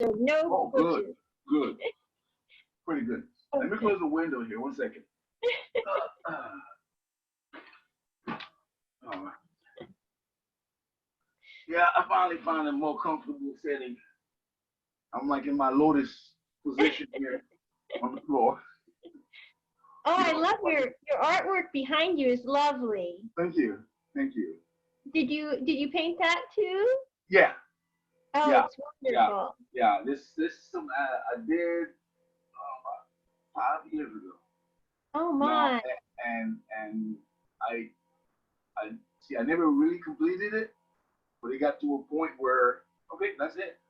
So no Oh, good, glitches. good, pretty good. Let me Okay. close the window here. 1 second. Uh, uh, all right. Yeah, I finally found a more comfortable setting. I'm like in my lotus position here on the floor. Oh, You I know, love like, your artwork behind you is lovely. thank you, thank you. Did you paint that too? Yeah, Oh, yeah, it's yeah, wonderful. yeah. This is some I did 5 years ago. Oh No, my. and I I see. I never really completed it, but it got to a point where okay, that's it.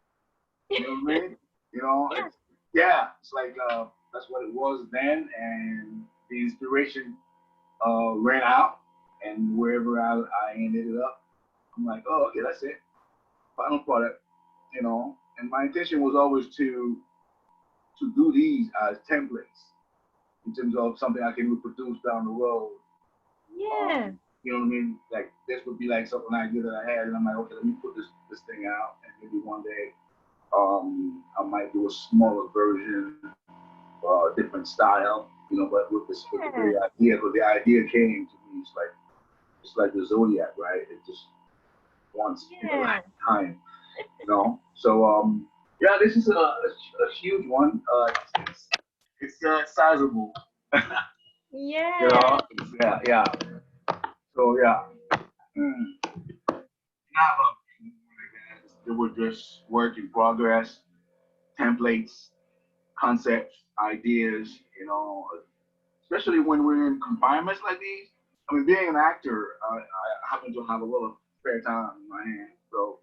You know what I mean? You know, Yeah. it's yeah. It's like that's what it was then, and the inspiration ran out, and wherever I ended it up, I'm like, oh, okay, that's it. Final product, you know. And my intention was always to do these as templates in terms of something I can reproduce down the road. Yeah. You know what I mean? Like this would be like something idea that I had, and I'm like, okay, let me put this thing out, and maybe one day I might do a smaller version, different style, you know, but with the very Yeah. idea, because the idea came to me, it's like the zodiac, right? It just once in a Yeah. lifetime, you know. So yeah, this is a huge one. It's sizable, you Yeah. know. Yeah, yeah. So yeah. Mm. Now, they were just work in progress, templates, concepts, ideas, you know, especially when we're in confinements like these. I mean, being an actor, I happen to have a little spare time in my hands. So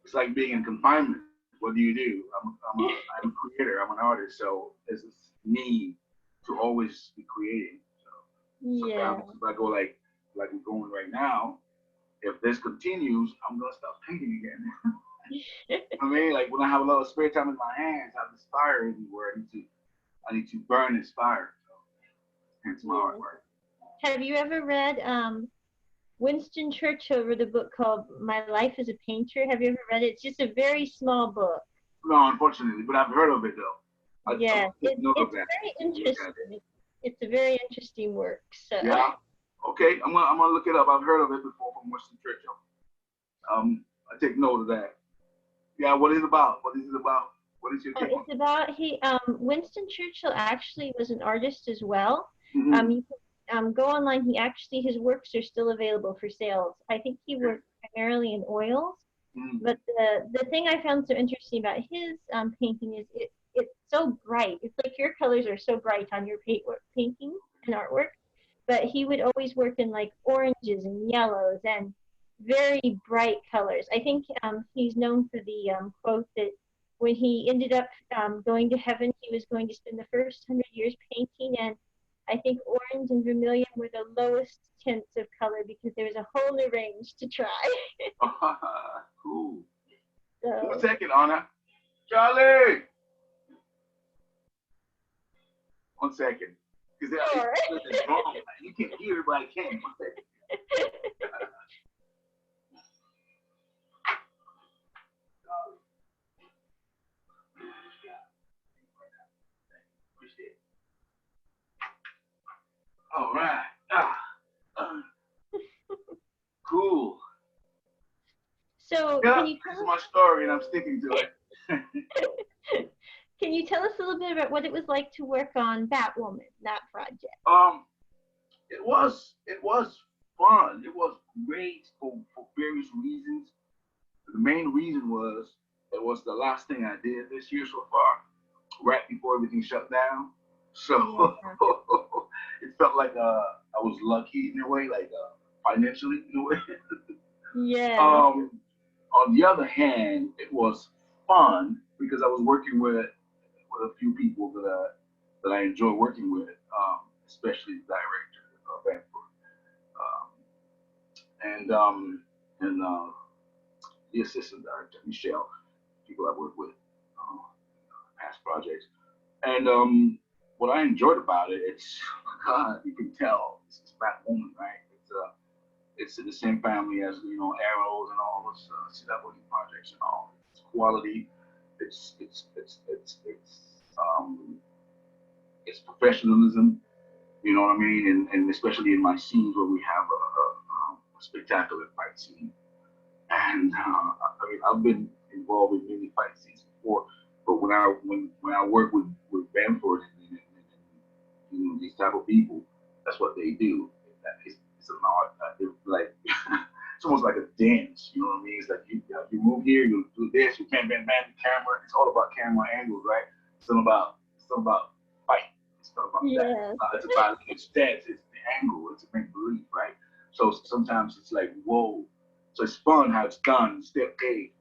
it's like being in confinement. What do you do? I'm a creator, I'm an artist. So it's this need to always be creating. So Yeah. sometimes if I go like we're going right now, if this continues, I'm gonna start painting again. I mean, like when I have a little spare time in my hands, I have this fire everywhere. I need to burn this fire. So hence my Yeah. artwork. Have you ever read Winston Churchill wrote a book called My Life as a Painter? Have you ever read it? It's just a very small book. No, unfortunately, but I've heard of it though. I Yes, will take note of it's that. very Take a look at it. interesting. It's a very interesting work. So, Yeah. Okay, I'm gonna look it up. I've heard of it before from Winston Churchill. I take note of that. Yeah. What is it about? What is it about? What is your take on it's about Winston Churchill actually was an artist as well. it? Mm-hmm. You can go online. He actually his works are still available for sales. I think he Okay. worked primarily in oils. Mm-hmm. But the thing I found so interesting about his painting is it's so bright. It's like your colors are so bright on your paintings and artwork. But he would always work in like oranges and yellows and very bright colors. I think he's known for the quote that when he ended up going to heaven, he was going to spend the first 100 years painting, and I think orange and vermilion were the lowest tints of color because there was a whole new range to try. Cool. One So, second, Anna. Charlie. 1 second. Because sure. it's wrong. You can hear it, but I can't. 1 second. All right. Uh, cool. So, Yeah, can you this tell is my story, and I'm sticking to it. us can you tell us a little bit about what it was like to work on Batwoman, that project? um, it was fun. It was great for various reasons. The main reason was it was the last thing I did this year so far, right before everything shut down. So Yeah. it felt like I was lucky in a way, like financially in a way. Yeah. um, on the other hand, it was fun because I was working with a few people that I enjoy working with, especially the director of Vancouver, um, and the assistant director Michelle, people I work with, past projects. And what I enjoyed about it, it's God, you can tell it's Batwoman, right? It's in the same family as Arrows and all those CW projects and all. It's quality. It's it's professionalism. You know what I mean? And especially in my scenes where we have a spectacular fight scene. And I mean, I've been involved in many fight scenes before, but when I work with Bamford and you know these type of people, that's what they do. It's an art. It's like it's almost like a dance. You know what I mean? It's like you move here, you do this, you bam bam bam the camera. It's all about camera angles, right? It's all about fight. It's all about that. Yes. It's about its stats, it's the angle, it's a make believe, right? So sometimes it's like whoa. So it's fun how it's done. Step A,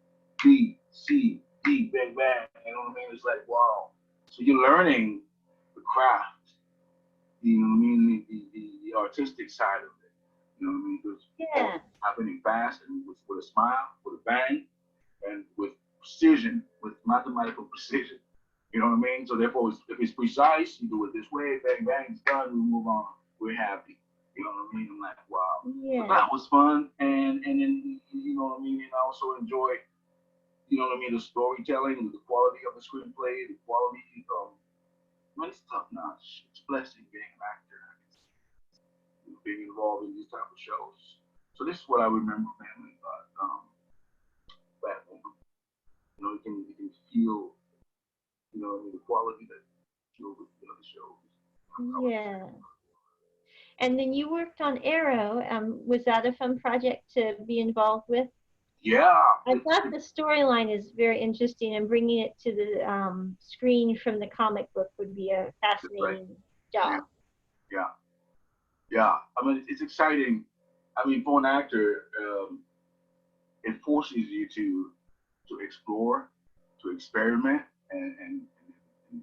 B, C, D, bang bang. You know what I mean? It's like wow. So you're learning the craft, you know what I mean, the artistic side of it. You know what I mean? Because Yeah. happening fast and with a smile, with a bang, and with precision, with mathematical precision. You know what I mean? So therefore, if it's precise, you do it this way, bang bang, it's done, we move on, we're happy. You know what I mean? I'm like, wow. So Yeah. that was fun, and then you know what I mean. And I also enjoy, you know what I mean, the storytelling, the quality of the screenplay, the quality. Man, it's top notch. It's a blessing being an actor. It's, being involved in these type of shows. So this is what I remember, family, about Batman. You know, you can feel, you know, the quality that you with the other shows. I would say. Yeah. And then you worked on Arrow. Was that a fun project to be involved with? Yeah, I thought the storyline is very interesting, and bringing it to the screen from the comic book would be a it's like, fascinating yeah, job. yeah, yeah. I mean, it's exciting. I mean, for an actor, it forces you to explore, to experiment, and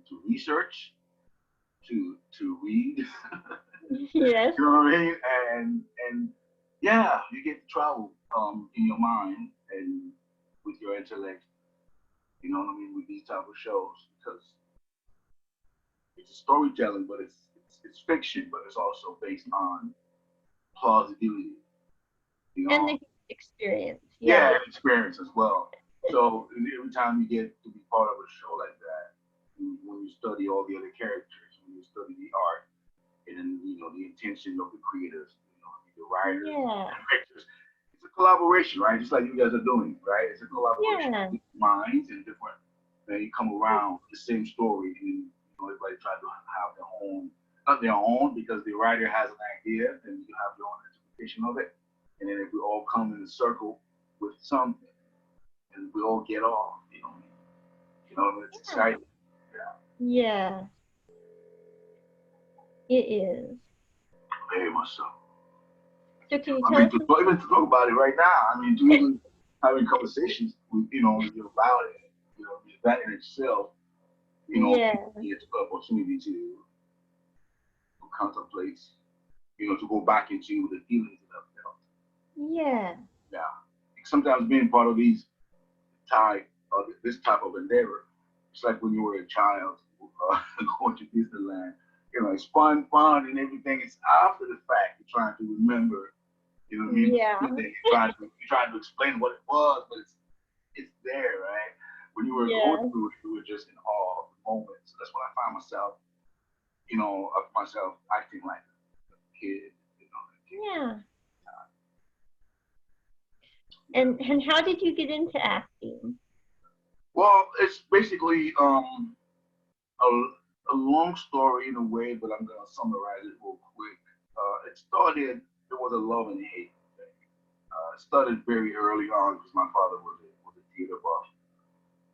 to research, to read. Yes. You know what I mean? And yeah, you get to travel in your mind and with your intellect. You know what I mean with these type of shows because it's a storytelling, but it's fiction, but it's also based on plausibility. You And know, the experience. yeah, Yeah. and experience as well. So every time you get to be part of a show like that, when you study all the other characters, when you study the art, and then you know the intention of the creators, you know, the writers and Yeah. directors. It's a collaboration, right? Just like you guys are doing, right? It's a collaboration of Yeah. different minds and different. You come around the same story, and you know everybody tries to have their own, not their own, because the writer has an idea, and you have your own interpretation of it, and then if we all come in a circle with something, and we all get off, it's Yeah. exciting. Yeah, Yeah. It is. very much so. So can you I tell mean, us? even to talk about it right now, I mean, to even having conversations with, about it, that in itself, Yeah. gives me an opportunity to contemplate, to go back into the feelings that I've felt. Yeah. Yeah. Sometimes being part of type, this type of endeavor, it's like when you were a child going to Disneyland. It's fun, and everything. It's after the fact you're trying to remember. You know what I mean? Yeah. You're trying to explain what it was, but it's there, right? When you were going Yeah. through it, you were just in awe of the moment. So that's when I find myself, of myself acting like a kid, a kid. Yeah. And how did you get into acting? Well, it's basically a long story in a way, but I'm gonna summarize it real quick. It started. There was a love and hate thing. It started very early on because my father was a theater buff,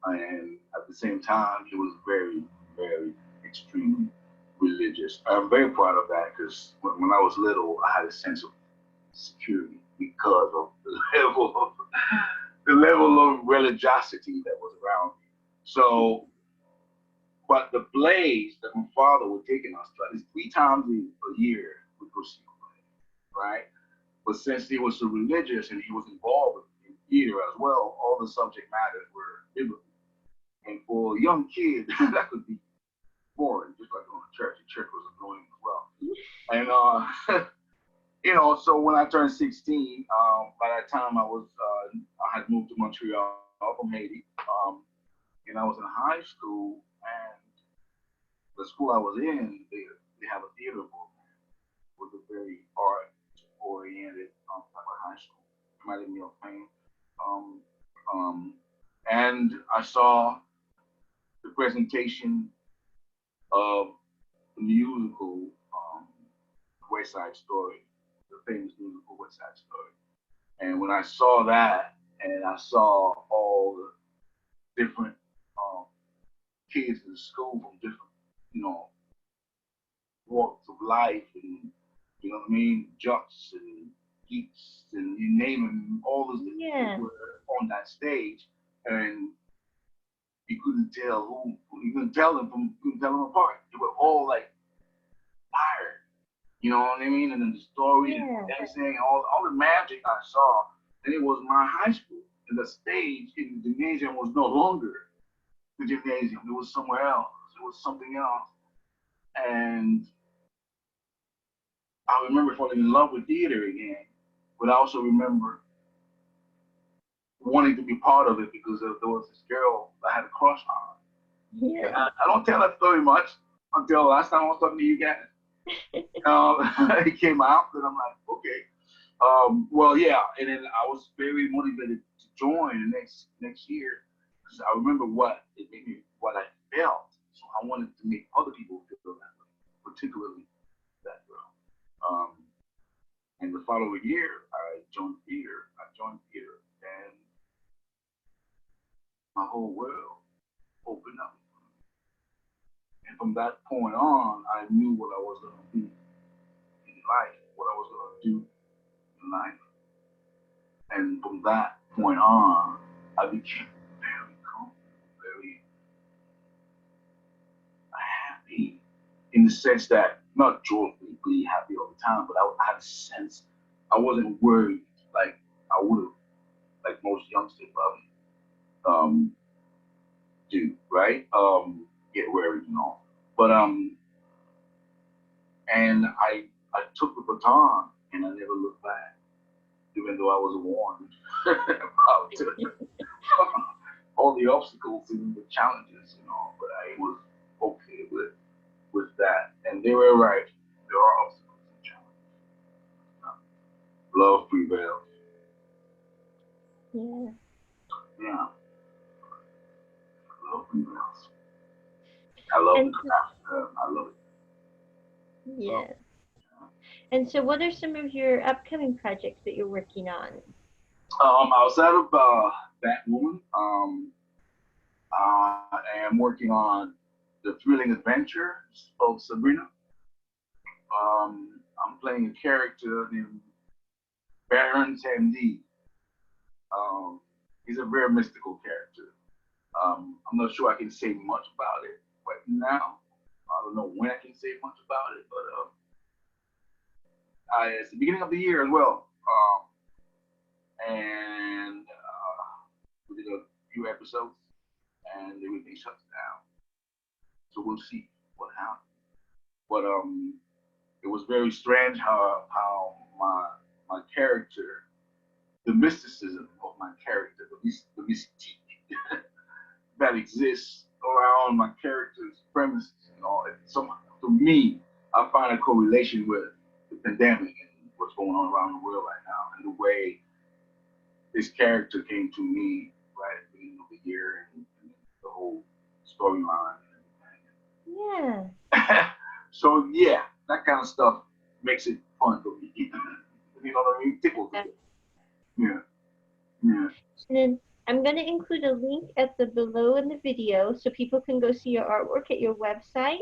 and at the same time, he was very, very extremely religious. I'm very proud of that because when I was little, I had a sense of security because of the level of religiosity that was around me. So, but the plays that my father would take in us, at least 3 times a year, we go see a play, right? But since he was so religious and he was involved in theater as well, all the subject matters were biblical. And for a young kid, that could be boring, just like going to church. The church was annoying as well. And so when I turned 16, by that time I had moved to Montreal from Haiti. and I was in high school, and the school I was in, they have a theater program. It was a very art oriented type of high school. Reminded me of Pain. Um, um, and I saw the presentation of the musical West Side Story, the famous musical West Side Story. And when I saw that, and I saw all the different um, kids in the school from different, you know, walks of life, and you know what I mean, jocks and geeks, and you name them, all those different Yeah. people were on that stage, and you couldn't tell you couldn't tell them from, you couldn't tell them apart. They were all like fire. You know what I mean? And then the stories and Yeah. dancing, all the magic I saw, and it was my high school. And the stage in the gymnasium was no longer the gymnasium. It was somewhere else. It was something else. And I remember falling in love with theater again. But I also remember wanting to be part of it because there was this girl I had a crush on. And Yeah. I don't tell that story much until last time I was talking to you guys. It came out, and I'm like, okay. Well, yeah, and then I was very motivated to join the next year because I remember what it made me, what I felt. So I wanted to make other people feel that way, particularly that girl. Um, and the following year, I joined theater. And my whole world opened up. And from that point on, I knew what I was going to be in life, what I was going to do in life. And from that point on, I became very calm, very happy in the sense that not joyfully happy all the time, but I had a sense I wasn't worried like I would have, like most youngsters probably do, right? Get worried and all. But and I took the baton and I never looked back, even though I was warned about all the obstacles and the challenges, but I was okay with that. And they were right. There are obstacles and challenges. Love prevails. Yeah. Yeah, love prevails. I love And the craft. I love it. So, yeah. And so, what are some of your upcoming projects that you're working on? outside of Batwoman, I am working on the thrilling adventures of Sabrina. I'm playing a character named Baron Tandy. Um, he's a very mystical character. I'm not sure I can say much about it right now. I don't know when I can say much about it, but it's the beginning of the year as well. And we did a few episodes, and everything shuts down. So we'll see what happens. But it was very strange how my character, the mysticism of my character, the mystique that exists around my character's premises and all. Somehow, to me, I find a correlation with the pandemic and what's going on around the world right now, and the way this character came to me right at the beginning of the year, and the whole storyline Yeah. and everything. So yeah, that kind of stuff makes it fun for me. You know what I mean? Tickles a bit. Yeah, yeah. And then I'm going to include a link at the below in the video so people can go see your artwork at your website. Right.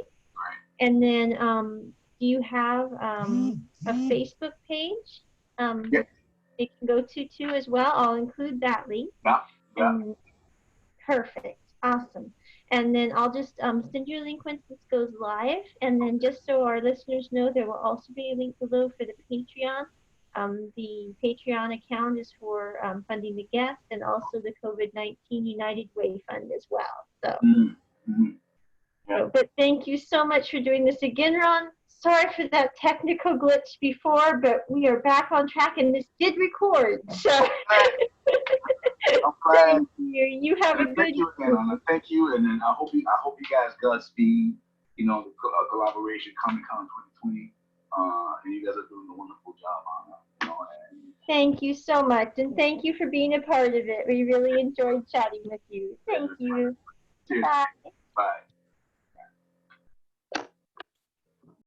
And then, do you have a Facebook page Yeah. they can go to too as well? I'll include that link. Yeah. Yeah. And perfect, awesome. And then I'll just send you a link once this goes live. And then just so our listeners know, there will also be a link below for the Patreon. The Patreon account is for funding the guests and also the COVID-19 United Way Fund as well. So, Mm-hmm. Mm-hmm. Yeah. but thank you so much for doing this again, Ron. sorry for that technical glitch before, but we are back on track and this did record. So I'm glad. thank you. You have a And thank good you again, Anna. evening. Thank you, and then I hope you guys Godspeed. You know, the collaboration Comic Con 2020. And you guys are doing a wonderful job, Anna. You know, and Thank you so much. And thank you for being a part of it. We really enjoyed chatting with you. Thank you. cheers. Bye. Bye.